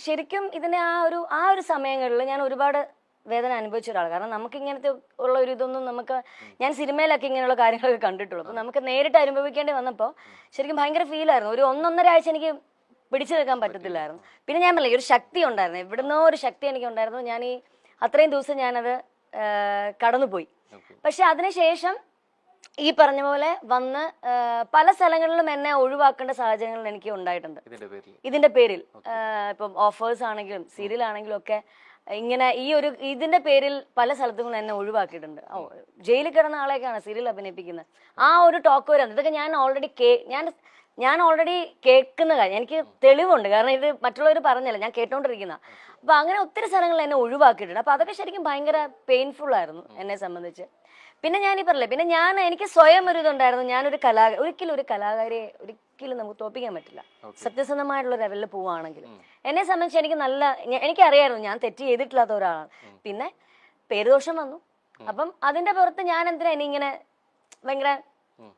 ശരിക്കും ഇതിനെ ആ ഒരു സമയങ്ങളിൽ ഞാൻ ഒരുപാട് വേദന അനുഭവിച്ച ഒരാൾ. കാരണം നമുക്ക് ഇങ്ങനത്തെ ഉള്ള ഒരു ഇതൊന്നും ഞാൻ സിനിമയിലൊക്കെ ഇങ്ങനെയുള്ള കാര്യങ്ങളൊക്കെ കണ്ടിട്ടുള്ളൂ. അപ്പൊ നമുക്ക് നേരിട്ട് അനുഭവിക്കേണ്ടി വന്നപ്പോൾ ശരിക്കും ഭയങ്കര ഫീലായിരുന്നു. ഒരു 1-1.5 ആഴ്ച എനിക്ക് പിടിച്ചു നിൽക്കാൻ പറ്റത്തില്ലായിരുന്നു. പിന്നെ ഞാൻ പറഞ്ഞില്ല, ഒരു ശക്തി ഉണ്ടായിരുന്നു, എവിടുന്നോ ഒരു ശക്തി എനിക്ക് ഉണ്ടായിരുന്നു. ഞാൻ അത്രയും ദിവസം ഞാനത് കടന്നുപോയി. പക്ഷെ അതിനുശേഷം ഈ പറഞ്ഞ പോലെ വന്ന് പല സ്ഥലങ്ങളിലും എന്നെ ഒഴിവാക്കേണ്ട സാഹചര്യങ്ങൾ എനിക്ക് ഉണ്ടായിട്ടുണ്ട് ഇതിന്റെ പേരിൽ. ഇപ്പം ഓഫേഴ്സ് ആണെങ്കിലും സീരിയൽ ആണെങ്കിലും ഒക്കെ ഇങ്ങനെ ഇതിന്റെ പേരിൽ പല സ്ഥലത്തും എന്നെ ഒഴിവാക്കിയിട്ടുണ്ട്. ജയിലിൽ കിടന്ന ആളെയൊക്കെയാണ് സീരിയൽ അഭിനയിപ്പിക്കുന്നത്. ആ ഒരു ടോക്ക് വരെ ഇതൊക്കെ ഞാൻ ഓൾറെഡി കേൾക്കുന്ന കാര്യം, എനിക്ക് തെളിവുണ്ട്. കാരണം ഇത് മറ്റുള്ളവർ പറഞ്ഞല്ല, ഞാൻ കേട്ടോണ്ടിരിക്കുന്ന. അപ്പൊ അങ്ങനെ ഒത്തിരി സ്ഥലങ്ങളിൽ എന്നെ ഒഴിവാക്കിയിട്ടുണ്ട്. അപ്പൊ അതൊക്കെ ശരിക്കും ഭയങ്കര പെയിൻഫുൾ ആയിരുന്നു എന്നെ സംബന്ധിച്ച്. പിന്നെ ഞാനീ പറഞ്ഞില്ലേ, പിന്നെ എനിക്ക് സ്വയം ഒരു ഇതുണ്ടായിരുന്നു, ഞാനൊരു ഒരിക്കലും ഒരു കലാകാരിയെ ഒരിക്കലും നമുക്ക് തോപ്പിക്കാൻ പറ്റില്ല. സത്യസന്ധമായിട്ടുള്ള ലെവലിൽ പോവുകയാണെങ്കിൽ എന്നെ സംബന്ധിച്ച് എനിക്കറിയായിരുന്നു ഞാൻ തെറ്റ് ചെയ്തിട്ടില്ലാത്ത ഒരാളാണ്. പിന്നെ പേരുദോഷം വന്നു. അപ്പം അതിന്റെ പുറത്ത് ഞാൻ എന്തിനാ ഇങ്ങനെ ഭയങ്കര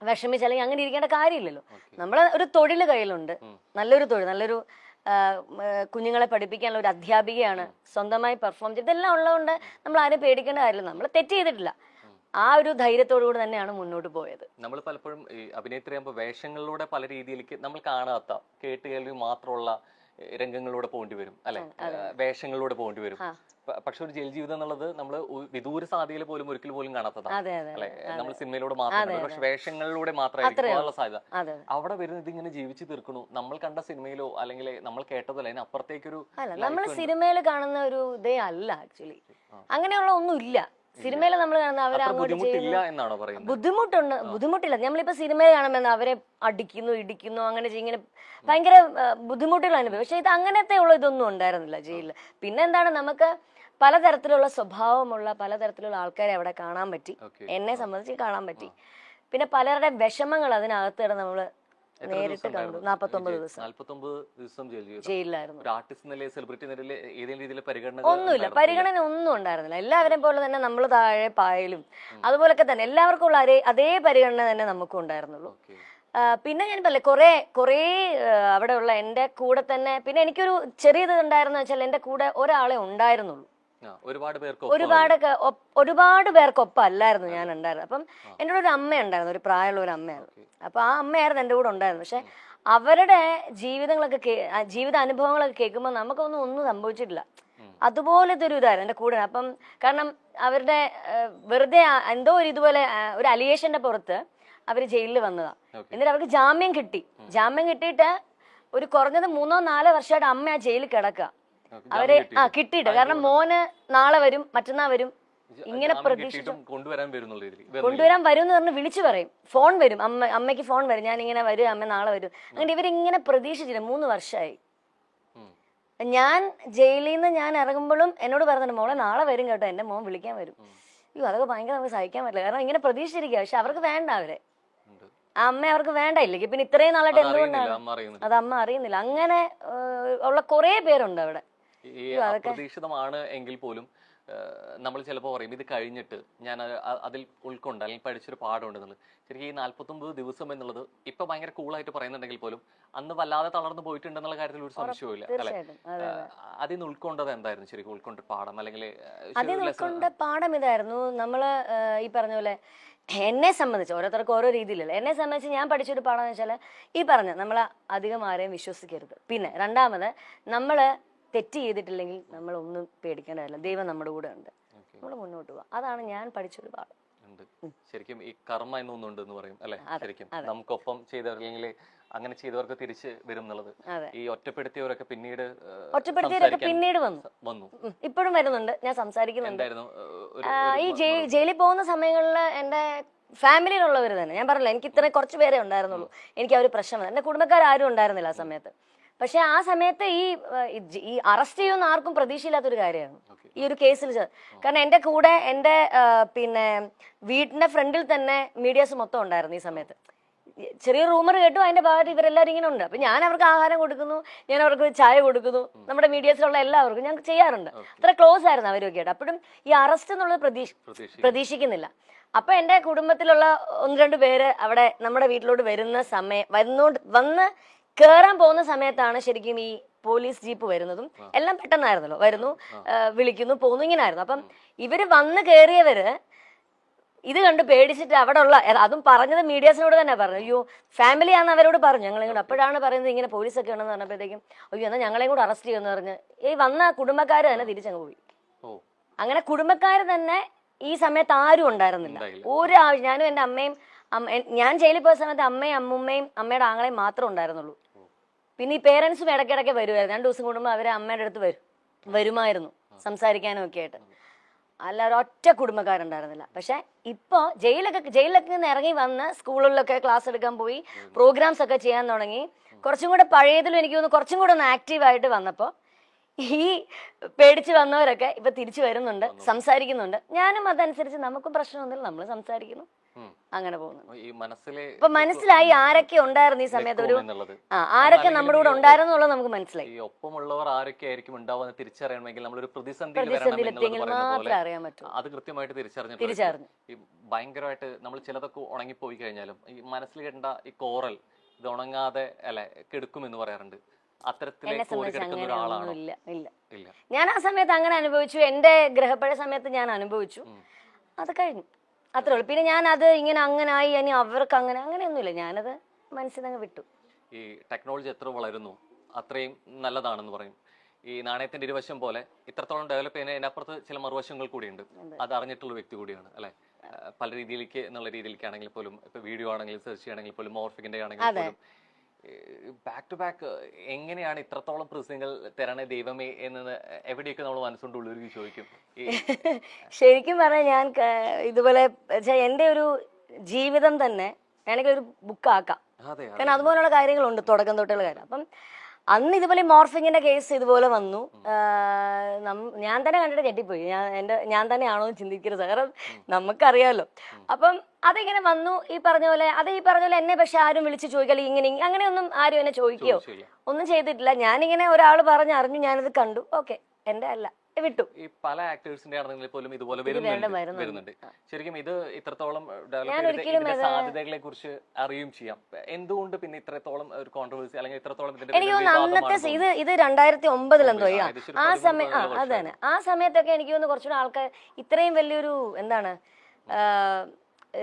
വിഷമിച്ച് അല്ലെങ്കിൽ അങ്ങനെ ഇരിക്കേണ്ട കാര്യമില്ലല്ലോ. നമ്മളെ ഒരു തൊഴിൽ കയ്യിലുണ്ട്, നല്ലൊരു തൊഴിൽ, നല്ലൊരു കുഞ്ഞുങ്ങളെ പഠിപ്പിക്കാനുള്ള ഒരു അധ്യാപികയാണ്, സ്വന്തമായി പെർഫോം ചെയ്ത് ഇതെല്ലാം ഉള്ളതുകൊണ്ട് നമ്മൾ ആരും പേടിക്കേണ്ട കാര്യമില്ല. നമ്മൾ തെറ്റ് ചെയ്തിട്ടില്ല. ആ ഒരു ധൈര്യത്തോടുകൂടി തന്നെയാണ് മുന്നോട്ട് പോയത്. നമ്മൾ പലപ്പോഴും അഭിനേത്രിയാകുമ്പോൾ വേഷങ്ങളിലൂടെ പല രീതിയിലേക്ക് നമ്മൾ കാണാത്ത കേട്ടുകേൾവി മാത്രമുള്ള രംഗങ്ങളിലൂടെ പോകേണ്ടി വരും, അല്ലെ? വേഷങ്ങളിലൂടെ പോകേണ്ടി വരും. പക്ഷെ ഒരു ജയിൽ ജീവിതം എന്നുള്ളത് നമ്മൾ വിദൂര സാധ്യതയിൽ പോലും ഒരിക്കൽ പോലും കാണാത്തതാണ്, അല്ലെ? നമ്മൾ സിനിമയിലൂടെ മാത്രമേ, പക്ഷെ വേഷങ്ങളിലൂടെ മാത്രമായിരിക്കും സാധ്യത. അവിടെ വരുന്നത് ഇതിങ്ങനെ ജീവിച്ചു തീർക്കണു. നമ്മൾ കണ്ട സിനിമയിലോ അല്ലെങ്കിൽ നമ്മൾ കേട്ടതല്ല, അതിന് അപ്പുറത്തേക്കൊരു നമ്മൾ സിനിമയിൽ കാണുന്ന ഒരു ഇതേ അല്ല ആക്ച്വലി. അങ്ങനെയുള്ള ഒന്നും ഇല്ല സിനിമയിൽ. നമ്മൾ കാണുന്ന അവരെ ബുദ്ധിമുട്ടില്ല. നമ്മളിപ്പോ സിനിമയിൽ കാണുമ്പോൾ അവരെ അടിക്കുന്നു, ഇടിക്കുന്നു, അങ്ങനെ ഇങ്ങനെ ഭയങ്കര ബുദ്ധിമുട്ടുകൾ അനുഭവം. പക്ഷെ ഇത് അങ്ങനത്തെ ഉള്ള ഇതൊന്നും ഉണ്ടായിരുന്നില്ല ജയിലിൽ. പിന്നെ എന്താണ്, നമുക്ക് പലതരത്തിലുള്ള സ്വഭാവമുള്ള പലതരത്തിലുള്ള ആൾക്കാരെ അവിടെ കാണാൻ പറ്റി. എന്നെ സംബന്ധിച്ച് കാണാൻ പറ്റി. പിന്നെ പലരുടെ വിഷമങ്ങൾ അതിനകത്ത് കിടന്ന് നമ്മള് നേരിട്ട് കണ്ടു. 49 ദിവസം ജയിലിലായിരുന്നു. ഒന്നുമില്ല, പരിഗണന ഒന്നും ഉണ്ടായിരുന്നില്ല. എല്ലാവരെയും പോലെ തന്നെ നമ്മൾ താഴെ പായലും അതുപോലൊക്കെ തന്നെ എല്ലാവർക്കും ഉള്ള അതേ പരിഗണന തന്നെ നമുക്കും ഉണ്ടായിരുന്നുള്ളൂ. പിന്നെ ഞാൻ പറയില്ല, കുറേ അവിടെയുള്ള എൻ്റെ കൂടെ തന്നെ. പിന്നെ എനിക്കൊരു ചെറിയത് ഉണ്ടായിരുന്നു വെച്ചാൽ എൻ്റെ കൂടെ ഒരാളെ ഉണ്ടായിരുന്നുള്ളൂ. ഒരുപാട് പേർക്കൊപ്പം അല്ലായിരുന്നു ഞാൻ ഉണ്ടായിരുന്നത്. അപ്പം എൻ്റെ കൂടെ ഒരു അമ്മ ഉണ്ടായിരുന്നു, ഒരു പ്രായമുള്ള ഒരു അമ്മയായിരുന്നു. അപ്പൊ ആ അമ്മയായിരുന്നു എൻ്റെ കൂടെ ഉണ്ടായിരുന്നു. പക്ഷെ അവരുടെ ജീവിത അനുഭവങ്ങളൊക്കെ കേൾക്കുമ്പോൾ ഒന്നും സംഭവിച്ചിട്ടില്ല. അതുപോലത്തെ ഒരു ഇതായിരുന്നു എൻ്റെ കൂടെ. അപ്പം കാരണം അവരുടെ വെറുതെ എന്തോ ഇതുപോലെ ഒരു അലിഗേഷന്റെ പുറത്ത് അവര് ജയിലിൽ വന്നതാ. എന്നിട്ട് അവർക്ക് ജാമ്യം കിട്ടിയിട്ട് ഒരു കുറഞ്ഞത് 3-4 വർഷമായിട്ട് അമ്മ ആ ജയിലിൽ കിടക്കുക. അവരെ കിട്ടിയിട്ട്, കാരണം മോന് നാളെ വരും, മറ്റന്നാൾ വരും, ഇങ്ങനെ പ്രതീക്ഷിച്ചു കൊണ്ടുവരാൻ വരും എന്ന് പറഞ്ഞ് വിളിച്ചു പറയും. ഫോൺ വരും, അമ്മയ്ക്ക് ഫോൺ വരും, ഞാൻ ഇങ്ങനെ വരും, അമ്മ നാളെ വരും. അങ്ങനെ ഇവരിങ്ങനെ പ്രതീക്ഷിച്ചില്ല. 3 വർഷമായി. ഞാൻ ജയിലിൽ നിന്ന് ഞാൻ ഇറങ്ങുമ്പോഴും എന്നോട് പറഞ്ഞിട്ട്, മോളെ നാളെ വരും കേട്ടോ, എന്റെ മോൻ വിളിക്കാൻ വരും. അതൊക്കെ ഭയങ്കര നമുക്ക് സഹിക്കാൻ പറ്റില്ല. കാരണം ഇങ്ങനെ പ്രതീക്ഷിച്ചിരിക്കുക. പക്ഷെ അവർക്ക് വേണ്ട, ആ അമ്മ അവർക്ക് വേണ്ട. ഇല്ലെങ്കിൽ പിന്നെ ഇത്രയും നാളായിട്ട് എന്തുകൊണ്ടാണ് അത് അമ്മ അറിയുന്നില്ല. അങ്ങനെ ഉള്ള കുറെ പേരുണ്ട് അവിടെ. അപ്രതീക്ഷിതമാണ് എങ്കിൽ പോലും നമ്മൾ ചിലപ്പോൾ പറയും ഇത് കഴിഞ്ഞിട്ട് ഞാൻ അതിൽ ഉൾക്കൊണ്ട് അല്ലെങ്കിൽ പഠിച്ചൊരു പാഠമുണ്ടെന്നുള്ളത്. ശരിക്കും ഈ 49 ദിവസം എന്നുള്ളത് ഇപ്പൊ ഭയങ്കര കൂളായിട്ട് പറയുന്നുണ്ടെങ്കിൽ പോലും അന്ന് വല്ലാതെ തളർന്നു പോയിട്ടുണ്ടെന്നുള്ള കാര്യത്തിൽ ഒരു സംശയവും ഇല്ല, അല്ലെ? അതിൽ നിന്ന് ഉൾക്കൊണ്ടത് എന്തായിരുന്നു ശരിക്കും ഉൾക്കൊണ്ട പാഠം? അല്ലെങ്കിൽ അതിൽ ഉൾക്കൊണ്ട പാഠം ഇതായിരുന്നു, നമ്മള് ഈ പറഞ്ഞ പോലെ എന്നെ സംബന്ധിച്ച് ഓരോരുത്തർക്ക് ഓരോ രീതിയിലല്ല. എന്നെ സംബന്ധിച്ച് ഞാൻ പഠിച്ചൊരു പാഠം എന്ന് വെച്ചാൽ ഈ പറഞ്ഞ നമ്മൾ അധികം ആരെയും വിശ്വസിക്കരുത്. പിന്നെ രണ്ടാമത്, നമ്മള് തെറ്റ് ചെയ്തിട്ടില്ലെങ്കിൽ നമ്മൾ ഒന്നും പേടിക്കേണ്ടതല്ല, ദൈവം നമ്മുടെ കൂടെ ഉണ്ട്, നമ്മൾ മുന്നോട്ട് പോവാം. അതാണ് ഞാൻ പഠിച്ചൊരു പാഠം. ശരിക്കും ഈ കർമ്മ എന്നൊന്നുണ്ട് എന്ന് പറയും, അല്ലെ? ശരിക്കും നമുക്കൊപ്പം ചെയ്തവരില്ലെങ്കിൽ അങ്ങനെ ചെയ്തവർക്ക് തിരിച്ച് വരും എന്നുള്ളത്. ഈ ഒറ്റപ്പെടുത്തിയവരൊക്കെ പിന്നീട് വന്നു, ഇപ്പോഴും വരുന്നുണ്ട്, ഞാൻ സംസാരിക്കുന്നുണ്ട്. ഈ ജയിലിൽ പോകുന്ന സമയങ്ങളിൽ എന്റെ ഫാമിലിയിലുള്ളവർ തന്നെ, ഞാൻ പറഞ്ഞില്ല എനിക്ക് ഇത്ര കുറച്ച് പേരെ ഉണ്ടായിരുന്നുള്ളൂ, എനിക്ക് ആ ഒരു പ്രശ്നം. എന്റെ കുടുംബക്കാരും ഉണ്ടായിരുന്നില്ല ആ സമയത്ത്. പക്ഷെ ആ സമയത്ത് ഈ അറസ്റ്റ് ചെയ്യുന്ന ആർക്കും പ്രതീക്ഷയില്ലാത്തൊരു കാര്യമാണ് ഈ ഒരു കേസിൽ. കാരണം എന്റെ കൂടെ എന്റെ പിന്നെ വീടിന്റെ ഫ്രണ്ടിൽ തന്നെ മീഡിയാസ് മൊത്തം ഉണ്ടായിരുന്നു ഈ സമയത്ത്. ചെറിയ റൂമർ കേട്ടു, അതിന്റെ ഭാഗത്ത് ഇവരെല്ലാവരും ഇങ്ങനെ ഉണ്ട്. അപ്പൊ ഞാൻ അവർക്ക് ആഹാരം കൊടുക്കുന്നു, ഞാൻ അവർക്ക് ചായ കൊടുക്കുന്നു, നമ്മുടെ മീഡിയസിലുള്ള എല്ലാവർക്കും ഞാൻ ചെയ്യാറുണ്ട്. അത്ര ക്ലോസ് ആയിരുന്നു അവരൊക്കെ ആയിട്ട്. അപ്പോഴും ഈ അറസ്റ്റ് എന്നുള്ളത് പ്രതീക്ഷിക്കുന്നില്ല. അപ്പൊ എന്റെ കുടുംബത്തിലുള്ള 1-2 പേര് അവിടെ നമ്മുടെ വീട്ടിലോട്ട് വരുന്ന സമയം വന്ന് കേറാൻ പോകുന്ന സമയത്താണ് ശരിക്കും ഈ പോലീസ് ജീപ്പ് വരുന്നതും എല്ലാം പെട്ടെന്നായിരുന്നല്ലോ, വരുന്നു, വിളിക്കുന്നു, പോകുന്നു, ഇങ്ങനായിരുന്നു. അപ്പം ഇവര് വന്ന് കയറിയവര് ഇത് കണ്ട് പേടിച്ചിട്ട് അവിടെ ഉള്ള, അതും പറഞ്ഞത് മീഡിയാസിനോട് തന്നെ പറഞ്ഞു. അയ്യോ ഫാമിലി ആണെന്ന് അവരോട് പറഞ്ഞു ഞങ്ങളെയും കൂടെ. അപ്പോഴാണ് പറയുന്നത് ഇങ്ങനെ പോലീസൊക്കെ ഉണ്ടെന്ന് പറഞ്ഞപ്പോഴത്തേക്കും അയ്യോ എന്നാൽ ഞങ്ങളെയും കൂടെ അറസ്റ്റ് ചെയ്യുമെന്ന് പറഞ്ഞ് ഈ വന്ന കുടുംബക്കാർ തന്നെ തിരിച്ചങ്ങ് പോയി. അങ്ങനെ കുടുംബക്കാർ തന്നെ ഈ സമയത്ത് ആരും ഉണ്ടായിരുന്നില്ല. ഞാനും എൻ്റെ അമ്മയും, ഞാൻ ജയിലിൽ പോയ സമയത്ത് അമ്മയും അമ്മുമ്മയും അമ്മയുടെ ആങ്ങളെയും മാത്രമേ ഉണ്ടായിരുന്നുള്ളൂ. പിന്നെ ഈ പേരൻസും ഇടയ്ക്കിടയ്ക്ക് വരുമായിരുന്നു. 2 ദിവസം കൂടുമ്പോൾ അവരെ അമ്മയുടെ അടുത്ത് വരുമായിരുന്നു സംസാരിക്കാനും ഒക്കെ ആയിട്ട്. അല്ല ഒരൊറ്റ കുടുംബക്കാരുണ്ടായിരുന്നില്ല. പക്ഷെ ഇപ്പൊ ജയിലൊക്കെ നിന്ന് ഇറങ്ങി വന്ന് സ്കൂളുകളിലൊക്കെ ക്ലാസ് എടുക്കാൻ പോയി, പ്രോഗ്രാംസ് ഒക്കെ ചെയ്യാൻ തുടങ്ങി. കുറച്ചും കൂടെ പഴയതിലും എനിക്ക് തോന്നുന്നു കുറച്ചും കൂടെ ഒന്ന് ആക്റ്റീവായിട്ട് വന്നപ്പോൾ ഈ പേടിച്ച് വന്നവരൊക്കെ ഇപ്പൊ തിരിച്ചു വരുന്നുണ്ട്, സംസാരിക്കുന്നുണ്ട്. ഞാനും അതനുസരിച്ച് നമുക്കും പ്രശ്നമൊന്നുമില്ല, നമ്മൾ സംസാരിക്കുന്നു, അങ്ങനെ പോകുന്നു. ഇപ്പൊ മനസ്സിലായി ആരൊക്കെ ഉണ്ടായിരുന്നു ഈ സമയത്ത്, ആരൊക്കെ നമ്മുടെ കൂടെ ഉണ്ടായിരുന്നു എന്നുള്ളത് നമുക്ക് മനസ്സിലായി. ഒപ്പമുള്ളവർ ആരൊക്കെ ആയിരിക്കും ഉണ്ടാവുന്ന തിരിച്ചറിയണമെങ്കിൽ നമ്മളൊരു പ്രതിസന്ധിയിലെത്തിയെങ്കിൽ മാത്രമേ അറിയാൻ പറ്റൂ. അത് കൃത്യമായിട്ട് തിരിച്ചറിഞ്ഞു. ഭയങ്കരമായിട്ട് നമ്മൾ ചിലതൊക്കെ ഉണങ്ങിപ്പോയി കഴിഞ്ഞാലും ഈ മനസ്സിൽ കണ്ട ഈ കോറൽ ഇത് ഉണങ്ങാതെ അല്ലെ കെടുക്കുമെന്ന് പറയാറുണ്ട്. ഇല്ല, ഞാൻ ആ സമയത്ത് അങ്ങനെ അനുഭവിച്ചു. എന്റെ ഗ്രഹപ്പഴ സമയത്ത് ഞാൻ അനുഭവിച്ചു, അത് കഴിഞ്ഞു, അത്രേ ഉള്ളൂ. പിന്നെ ഞാൻ അത് ഇങ്ങനെ അങ്ങനായി ഇനി അവർക്ക് അങ്ങനെയൊന്നുമില്ല, ഞാനത് മനസ്സിൽ നിന്ന് വിട്ടു. ഈ ടെക്നോളജി എത്ര വളരുന്നു അത്രയും നല്ലതാണെന്ന് പറയും. ഈ നാണയത്തിന്റെ ഇരുവശം പോലെ ഇത്രത്തോളം ഡെവലപ്പ് ചെയ്യുന്നതിനപ്പുറത്ത് ചില മറുവശങ്ങൾ കൂടിയുണ്ട്. അത് അറിഞ്ഞിട്ടുള്ള വ്യക്തി കൂടിയാണ് അല്ലെ. പല രീതിയിലേക്ക് എന്നുള്ള രീതിയിലേക്കാണെങ്കിൽ പോലും, ഇപ്പൊ വീഡിയോ ആണെങ്കിലും സെർച്ച് ചെയ്യണമെങ്കിൽ പോലും, മോർഫിക്കിന്റെ ആണെങ്കിൽ പോലും ബാക്ക് ടു ബാക്ക് എങ്ങനെയാണ് ഇത്രത്തോളം പ്രശ്നങ്ങൾ തരണേ ദൈവമേ എന്ന് എവിടെയൊക്കെ നമ്മൾ മനസ്സുകൊണ്ട് ഉള്ളവർക്ക് ചോദിക്കും. ശരിക്കും പറഞ്ഞാൽ ഞാൻ ഇതുപോലെ എന്റെ ഒരു ജീവിതം തന്നെ വേണമെങ്കിൽ ഒരു ബുക്കാക്കാം. കാരണം അതുപോലുള്ള കാര്യങ്ങളുണ്ട് തുടക്കം തൊട്ടുള്ള കാര്യം. അപ്പം അന്ന് ഇതുപോലെ മോർഫിങ്ങിന്റെ കേസ് ഇതുപോലെ വന്നു. ഞാൻ തന്നെ കണ്ടിട്ട് ഞെട്ടിപ്പോയി. ഞാൻ തന്നെയാണോ എന്ന് ചിന്തിക്കരുത്, കാരണം നമുക്കറിയാമല്ലോ. അപ്പം അതിങ്ങനെ വന്നു. ഈ പറഞ്ഞ പോലെ എന്നെ പക്ഷെ ആരും വിളിച്ച് ചോദിക്കാല്ല, ഇങ്ങനെ അങ്ങനെയൊന്നും ആരും എന്നെ ചോദിക്കുകയോ ഒന്നും ചെയ്തിട്ടില്ല. ഞാനിങ്ങനെ ഒരാൾ പറഞ്ഞറിഞ്ഞു, ഞാനത് കണ്ടു, ഓക്കെ, എന്റെ അല്ല, വിട്ടു. ഈ പല ആക്ടേഴ്സിന്റെ ആണെങ്കിൽ പോലും ഇതുപോലെ വരുന്നുണ്ട്. ശരിക്കും ഇത് ഇത്രത്തോളം സാധ്യതകളെ കുറിച്ച് അറിയുകയും ചെയ്യാം. എന്തുകൊണ്ട് പിന്നെ ഇത്രത്തോളം ഒരു കോൺട്രവേഴ്സി അല്ലെങ്കിൽ ഇത്രത്തോളം എനിക്ക് തോന്നുന്നു അന്നത്തെ ഇത് 2009 എന്തോ ആ സമയം, അത് തന്നെ, ആ സമയത്തൊക്കെ എനിക്ക് തോന്നുന്നു കുറച്ചുകൂടെ ആൾക്കാർ ഇത്രയും വലിയൊരു എന്താണ്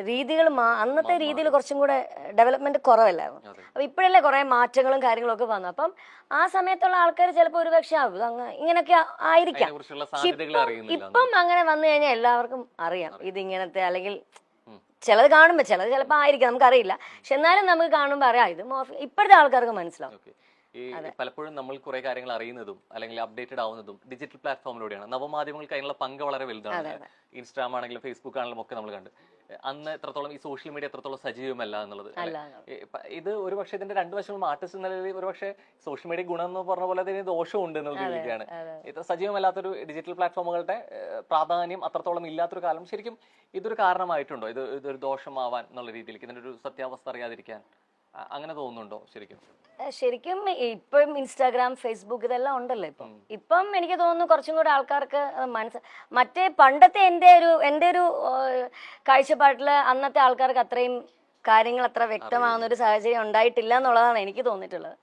രീതികൾ, അന്നത്തെ രീതിയിൽ കുറച്ചും കൂടെ ഡെവലപ്മെന്റ് കുറവല്ലായിരുന്നു. അപ്പൊ ഇപ്പോഴല്ലേ കുറെ മാറ്റങ്ങളും കാര്യങ്ങളും ഒക്കെ വന്നു. അപ്പം ആ സമയത്തുള്ള ആൾക്കാർ ചിലപ്പോൾ ഒരു പക്ഷെ ഇങ്ങനെയൊക്കെ ആയിരിക്കാം. ഇപ്പം അങ്ങനെ വന്നു കഴിഞ്ഞാൽ എല്ലാവർക്കും അറിയാം ഇത് ഇങ്ങനത്തെ, അല്ലെങ്കിൽ ചിലത് കാണുമ്പോ ചിലപ്പോ ആയിരിക്കാം, നമുക്കറിയില്ല. പക്ഷെ എന്നാലും നമുക്ക് കാണുമ്പോ അറിയാം ഇത് ഇപ്പോഴത്തെ ആൾക്കാർക്ക് മനസ്സിലാവും. ഈ പലപ്പോഴും നമ്മൾ കുറെ കാര്യങ്ങൾ അറിയുന്നതും അല്ലെങ്കിൽ അപ്ഡേറ്റഡ് ആവുന്നതും ഡിജിറ്റൽ പ്ലാറ്റ്ഫോമിലൂടെയാണ്. നവമാധ്യമങ്ങൾക്ക് അതിനുള്ള പങ്ക് വളരെ വലുതാണ്. ഇൻസ്റ്റാഗ്രാം ആണെങ്കിലും ഫേസ്ബുക്ക് ആണെങ്കിലും ഒക്കെ നമ്മൾ കണ്ട് അന്ന് എത്രത്തോളം ഈ സോഷ്യൽ മീഡിയ എത്രത്തോളം സജീവമല്ല എന്നുള്ളത്. ഇത് ഒരു പക്ഷേ ഇതിന്റെ 2 വശങ്ങളും ആർട്ടിസ്റ്റ് എന്ന നിലയിൽ ഒരു പക്ഷേ സോഷ്യൽ മീഡിയ ഗുണം എന്ന് പറഞ്ഞ പോലെ അതിന് ദോഷവും ഉണ്ട് എന്നുള്ള രീതിയാണ്. ഇത് സജീവമല്ലാത്തൊരു ഡിജിറ്റൽ പ്ലാറ്റ്ഫോമുകളുടെ പ്രാധാന്യം അത്രത്തോളം ഇല്ലാത്തൊരു കാലം ശരിക്കും ഇതൊരു കാരണമായിട്ടുണ്ടോ? ഇതൊരു ദോഷമാവാൻ എന്നുള്ള രീതിയിലേക്ക്, ഇതിന്റെ ഒരു സത്യാവസ്ഥ അറിയാതിരിക്കാൻ അങ്ങനെ തോന്നുന്നുണ്ടോ? ശരിക്കും ഇപ്പം ഇൻസ്റ്റാഗ്രാം, ഫേസ്ബുക്ക് ഇതെല്ലാം ഉണ്ടല്ലോ ഇപ്പം എനിക്ക് തോന്നുന്നു കുറച്ചും കൂടെ ആൾക്കാർക്ക് മറ്റേ പണ്ടത്തെ എൻ്റെ ഒരു കാഴ്ചപ്പാട്ടില് അന്നത്തെ ആൾക്കാർക്ക് അത്രയും കാര്യങ്ങൾ അത്ര വ്യക്തമാകുന്ന ഒരു സാഹചര്യം ഉണ്ടായിട്ടില്ല എന്നുള്ളതാണ് എനിക്ക് തോന്നിയിട്ടുള്ളത്.